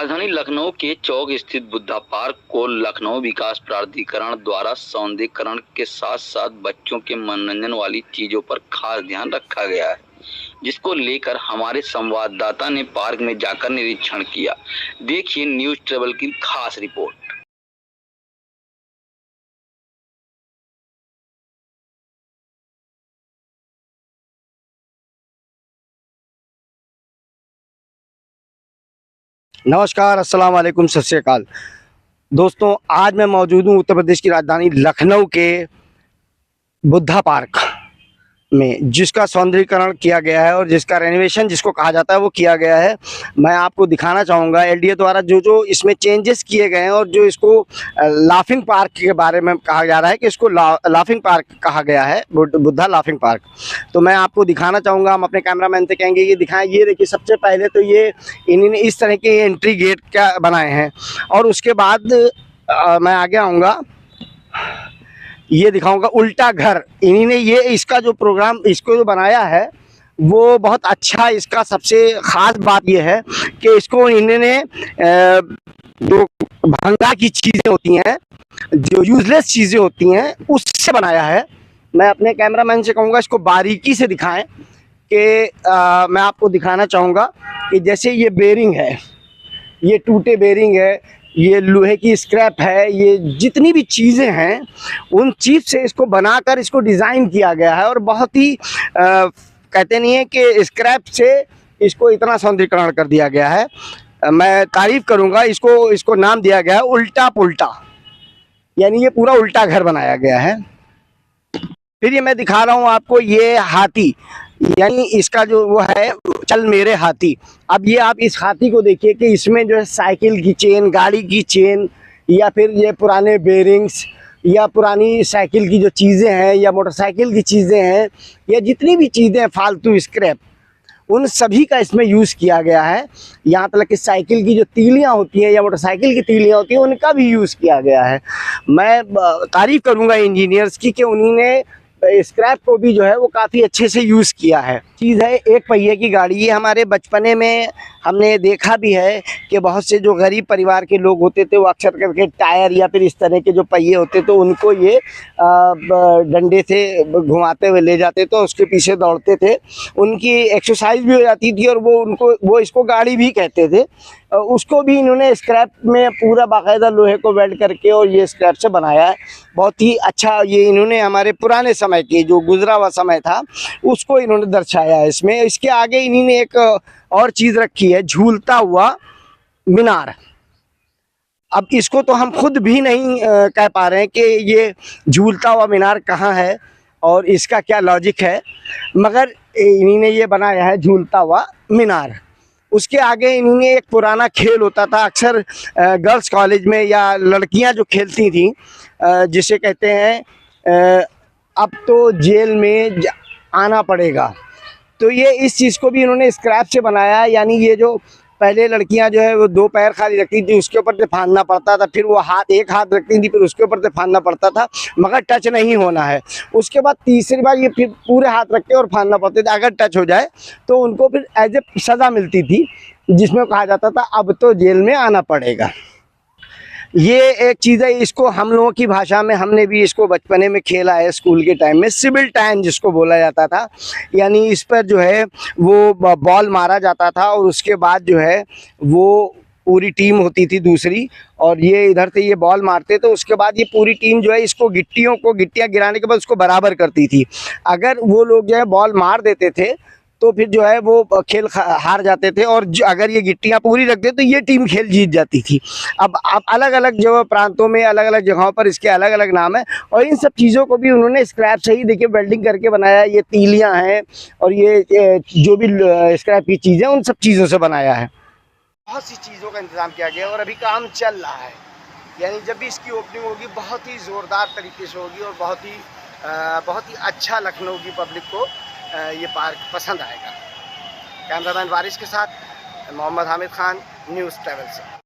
राजधानी लखनऊ के चौक स्थित बुद्धा पार्क को लखनऊ विकास प्राधिकरण द्वारा सौंदर्यीकरण के साथ साथ बच्चों के मनोरंजन वाली चीजों पर खास ध्यान रखा गया है, जिसको लेकर हमारे संवाददाता ने पार्क में जाकर निरीक्षण किया। देखिए न्यूज ट्रेवल की खास रिपोर्ट। नमस्कार, अस्सलाम वालेकुम, सत श्री अकाल। दोस्तों, आज मैं मौजूद हूँ उत्तर प्रदेश की राजधानी लखनऊ के बुद्धा पार्क में, जिसका सौंदर्यीकरण किया गया है और जिसका रेनोवेशन जिसको कहा जाता है वो किया गया है। मैं आपको दिखाना चाहूँगा एलडीए द्वारा जो जो इसमें चेंजेस किए गए हैं और जो इसको लाफिंग पार्क के बारे में कहा जा रहा है कि इसको लाफिंग पार्क कहा गया है, बुद्धा लाफिंग पार्क। तो मैं आपको दिखाना चाहूँगा, हम अपने कैमरामैन से कहेंगे ये दिखाएं। ये देखिए, सबसे पहले तो ये इन्होंने इस तरह के एंट्री गेट का बनाए हैं और उसके बाद मैं आगे आऊँगा, ये दिखाऊंगा उल्टा घर। इन्हीं ने ये इसका जो प्रोग्राम इसको जो बनाया है वो बहुत अच्छा। इसका सबसे ख़ास बात ये है कि इसको इन्होंने जो भंगा की चीज़ें होती हैं, जो यूजलेस चीज़ें होती हैं, उससे बनाया है। मैं अपने कैमरामैन से कहूँगा इसको बारीकी से दिखाएं कि मैं आपको दिखाना चाहूँगा कि जैसे ये बेरिंग है, ये टूटे बेरिंग है, ये लोहे की स्क्रैप है, ये जितनी भी चीज़ें हैं उन चीज़ से इसको बनाकर इसको डिज़ाइन किया गया है और बहुत ही कहते नहीं है कि स्क्रैप से इसको इतना सौंदर्यीकरण कर दिया गया है। मैं तारीफ़ करूंगा, इसको नाम दिया गया है उल्टा पुल्टा, यानी ये पूरा उल्टा घर बनाया गया है। फिर ये मैं दिखा रहा हूँ आपको, ये हाथी, यानी इसका जो वो है चल मेरे हाथी। अब ये आप इस हाथी को देखिए कि इसमें जो है साइकिल की चेन, गाड़ी की चेन, या फिर ये पुराने बेरिंग्स या पुरानी साइकिल की जो चीज़ें हैं या मोटरसाइकिल की चीज़ें हैं या जितनी भी चीज़ें हैं फालतू स्क्रैप, उन सभी का इसमें यूज़ किया गया है। यहाँ तक कि साइकिल की जो तीलियाँ होती हैं या मोटरसाइकिल की तीलियाँ होती हैं उनका भी यूज़ किया गया है। मैं तारीफ़ करूँगा इंजीनियर्स की कि उन्होंने स्क्रैप को भी जो है वो काफ़ी अच्छे से यूज़ किया है। चीज़ है एक पहिए की गाड़ी। ये हमारे बचपने में हमने देखा भी है कि बहुत से जो गरीब परिवार के लोग होते थे वो अक्सर करके टायर या फिर इस तरह के जो पहिए होते तो उनको ये डंडे से घुमाते हुए ले जाते तो उसके पीछे दौड़ते थे, उनकी एक्सरसाइज भी हो जाती थी और वो इसको गाड़ी भी कहते थे। उसको भी इन्होंने स्क्रैप में पूरा बाकायदा लोहे को वेल्ड करके और ये स्क्रैप से बनाया है। बहुत ही अच्छा ये इन्होंने हमारे पुराने समय के जो गुजरा हुआ समय था उसको इन्होंने दर्शाया है इसमें। इसके आगे इन्होंने एक और चीज़ रखी है, झूलता हुआ मीनार। अब इसको तो हम खुद भी नहीं कह पा रहे हैं कि ये झूलता हुआ मीनार कहाँ है और इसका क्या लॉजिक है, मगर इन्होंने ये बनाया है झूलता हुआ मीनार। उसके आगे इन्होंने एक पुराना खेल होता था अक्सर गर्ल्स कॉलेज में या लड़कियां जो खेलती थी, जिसे कहते हैं अब तो जेल में आना पड़ेगा। तो ये इस चीज़ को भी इन्होंने स्क्रैप से बनाया है। यानी ये जो पहले लड़कियां जो है वो दो पैर खाली रखती थी, उसके ऊपर से फांदना पड़ता था, फिर वो एक हाथ रखती थी, फिर उसके ऊपर से फांदना पड़ता था, मगर टच नहीं होना है। उसके बाद तीसरी बार ये फिर पूरे हाथ रख के और फांदना पड़ते थे, अगर टच हो जाए तो उनको फिर एज ए सज़ा मिलती थी, जिसमें कहा जाता था अब तो जेल में आना पड़ेगा। ये एक चीज़ है, इसको हम लोगों की भाषा में हमने भी इसको बचपने में खेला है स्कूल के टाइम में, सिविल टाइम जिसको बोला जाता था। यानी इस पर जो है वो बॉल मारा जाता था और उसके बाद जो है वो पूरी टीम होती थी दूसरी, और ये इधर से ये बॉल मारते तो उसके बाद ये पूरी टीम जो है इसको गिट्टियाँ गिराने के बाद उसको बराबर करती थी। अगर वो लोग जो है बॉल मार देते थे तो फिर जो है वो खेल हार जाते थे, और अगर ये गिट्टियाँ पूरी रखते तो ये टीम खेल जीत जाती थी। अब अलग अलग जो प्रांतों में अलग अलग जगहों पर इसके अलग अलग नाम है, और इन सब चीज़ों को भी उन्होंने स्क्रैप से ही देखिए वेल्डिंग करके बनाया है। ये तीलियाँ हैं और ये जो भी स्क्रैप की चीज़ें उन सब चीज़ों से बनाया है। बहुत सी चीज़ों का इंतज़ाम किया गया और अभी काम चल रहा है। यानी जब भी इसकी ओपनिंग होगी बहुत ही ज़ोरदार तरीके से होगी और बहुत ही अच्छा लखनऊ की पब्लिक को ये पार्क पसंद आएगा। कैमरामैन वारिस के साथ मोहम्मद हामिद खान, न्यूज़ ट्रैवल से।